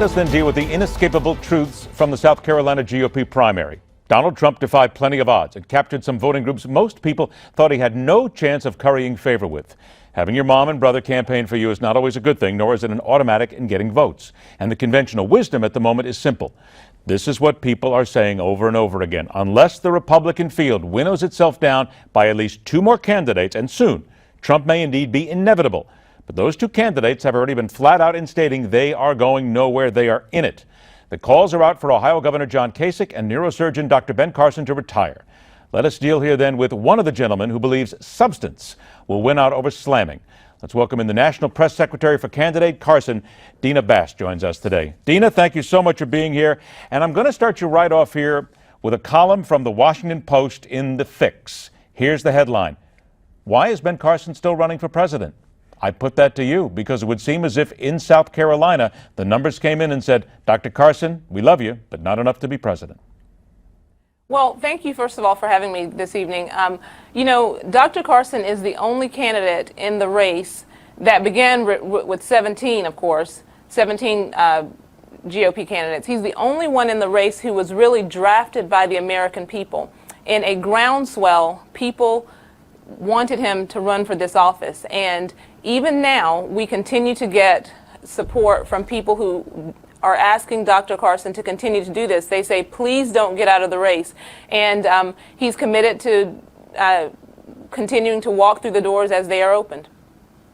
Let us then deal with the inescapable truths from the South Carolina GOP primary. Donald Trump defied plenty of odds and captured some voting groups most people thought he had no chance of currying favor with. Having your mom and brother campaign for you is not always a good thing, nor is it an automatic in getting votes. And the conventional wisdom at the moment is simple. This is what people are saying over and over again. Unless the Republican field winnows itself down by at least two more candidates, and soon, Trump may indeed be inevitable. But those two candidates have already been flat out in stating they are going nowhere. They are in it. The calls are out for Ohio Governor John Kasich and neurosurgeon Dr. Ben Carson to retire. Let us deal here then with one of the gentlemen who believes substance will win out over slamming. Let's welcome in the National Press Secretary for candidate Carson. Deana Bass joins us today. Deana, thank you so much for being here. And I'm going to start you right off here with a column from the Washington Post in The Fix. Here's the headline. Why is Ben Carson still running for president? I put that to you because it would seem as if in South Carolina, the numbers came in and said, Dr. Carson, we love you, but not enough to be president. Well, thank you, first of all, for having me this evening. You know, Dr. Carson is the only candidate in the race that began with 17, of course, 17 GOP candidates. He's the only one in the race who was really drafted by the American people. In a groundswell, people wanted him to run for this office. And even now, we continue to get support from people who are asking Dr. Carson to continue to do this. They say, please don't get out of the race. And he's committed to continuing to walk through the doors as they are opened.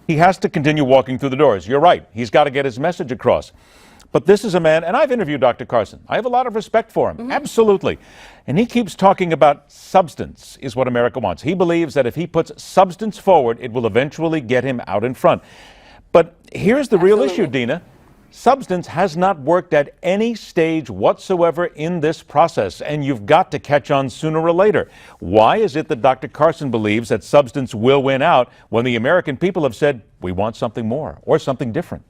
He has to continue walking through the doors. You're right. He's got to get his message across. But this is a man, and I've interviewed Dr. Carson. I have a lot of respect for him. Absolutely. And he keeps talking about substance is what America wants. He believes that if he puts substance forward, it will eventually get him out in front. But here's the real issue, Deana. Substance has not worked at any stage whatsoever in this process, and you've got to catch on sooner or later. Why is it that Dr. Carson believes that substance will win out when the American people have said, we want something more or something different?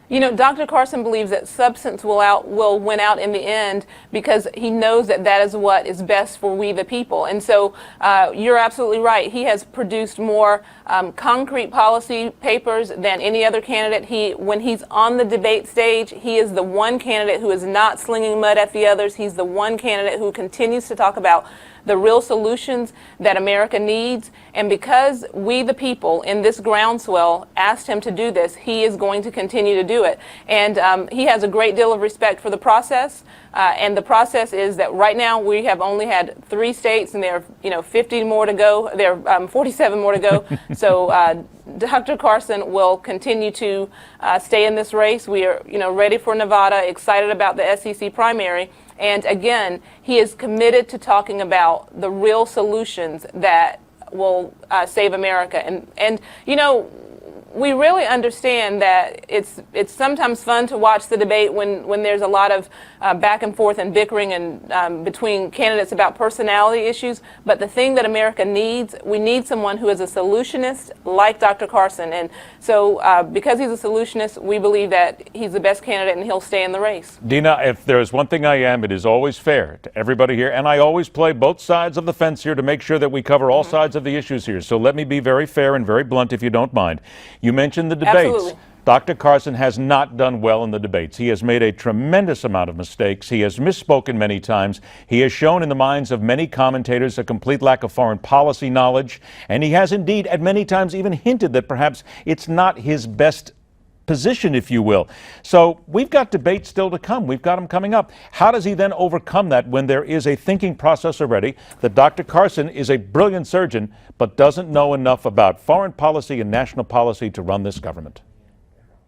You know, Dr. Carson believes that substance will win out in the end because he knows that that is what is best for we the people. And so you're absolutely right. He has produced more concrete policy papers than any other candidate. When he's on the debate stage, he is the one candidate who is not slinging mud at the others. He's the one candidate who continues to talk about the real solutions that America needs. And because we, the people, in this groundswell asked him to do this, he is going to continue to do it. And he has a great deal of respect for the process. And the process is that right now we have only had 3 states, and there are 50 more to go. There are 47 more to go. So Dr. Carson will continue to stay in this race. We are ready for Nevada, excited about the SEC primary. And again, he is committed to talking about the real solutions that will save America. And we really understand that it's sometimes fun to watch the debate when there's a lot of back and forth and bickering and between candidates about personality issues. But the thing that America needs, we need someone who is a solutionist like Dr. Carson. And so because he's a solutionist, we believe that he's the best candidate and he'll stay in the race. Deana, if there is one thing I am, it is always fair to everybody here. And I always play both sides of the fence here to make sure that we cover all sides of the issues here. So let me be very fair and very blunt, if you don't mind. You mentioned the debates. Absolutely. Dr. Carson has not done well in the debates. He has made a tremendous amount of mistakes. He has misspoken many times. He has shown in the minds of many commentators a complete lack of foreign policy knowledge. And he has indeed at many times even hinted that perhaps it's not his best position, if you will. So we've got debates still to come. We've got them coming up. How does he then overcome that when there is a thinking process already that Dr. Carson is a brilliant surgeon but doesn't know enough about foreign policy and national policy to run this government?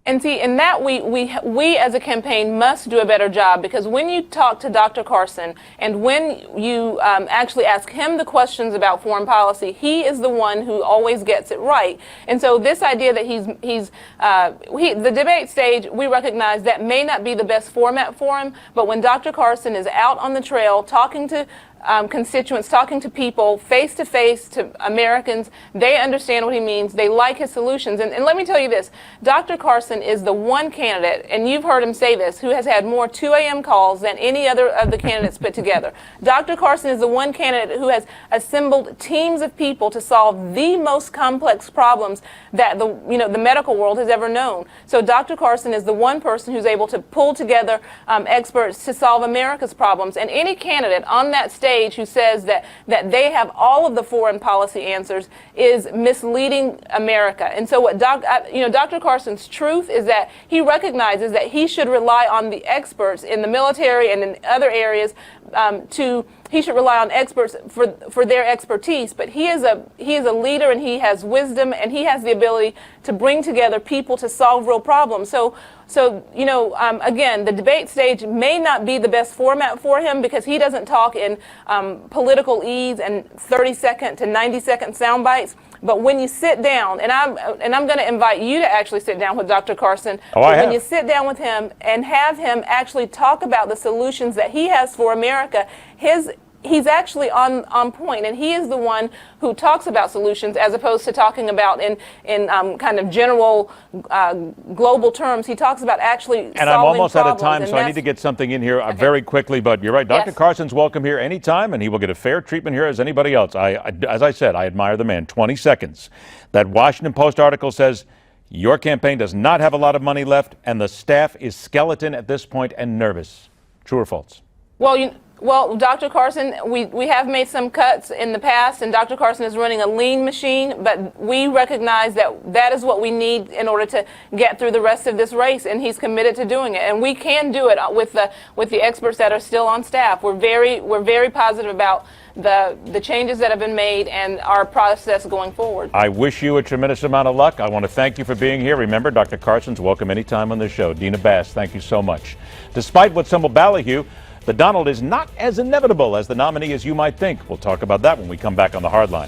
And see, in that we as a campaign must do a better job, because when you talk to Dr. Carson and when you actually ask him the questions about foreign policy, he is the one who always gets it right. And so this idea that the debate stage, we recognize that may not be the best format for him, but when Dr. Carson is out on the trail talking to constituents, talking to people face to face, to Americans. They understand what he means. They like his solutions. And let me tell you this, Dr. Carson is the one candidate, and you've heard him say this, who has had more 2 a.m. calls than any other of the candidates put together. Dr. Carson is the one candidate who has assembled teams of people to solve the most complex problems that the medical world has ever known. So Dr. Carson is the one person who's able to pull together experts to solve America's problems. And any candidate on that stage who says that they have all of the foreign policy answers is misleading America. And so what Dr. Carson's truth is that he recognizes that he should rely on the experts in the military and in other areas he should rely on experts for their expertise, but he is a leader, and he has wisdom, and he has the ability to bring together people to solve real problems. So again, the debate stage may not be the best format for him because he doesn't talk in political ease and 30-second to 90-second sound bites. But when you sit down, and I'm going to invite you to actually sit down with Dr. Carson. When you sit down with him and have him actually talk about the solutions that he has for America, he's actually on point, and he is the one who talks about solutions as opposed to talking about in kind of general global terms. He talks about actually solving problems. And I'm almost out of time, so I need to get something in here very quickly, but you're right. Dr. Carson's welcome here anytime, and he will get a fair treatment here as anybody else. As I said, I admire the man. 20 seconds. That Washington Post article says your campaign does not have a lot of money left, and the staff is skeleton at this point and nervous. True or false? Well, Dr. Carson, we have made some cuts in the past, and Dr. Carson is running a lean machine, but we recognize that is what we need in order to get through the rest of this race, and he's committed to doing it. And we can do it with the experts that are still on staff. We're very positive about the changes that have been made and our process going forward. I wish you a tremendous amount of luck. I want to thank you for being here. Remember, Dr. Carson's welcome anytime on the show. Deana Bass, thank you so much. Despite what some will ballyhoo, the Donald is not as inevitable as the nominee as you might think. We'll talk about that when we come back on The Hardline.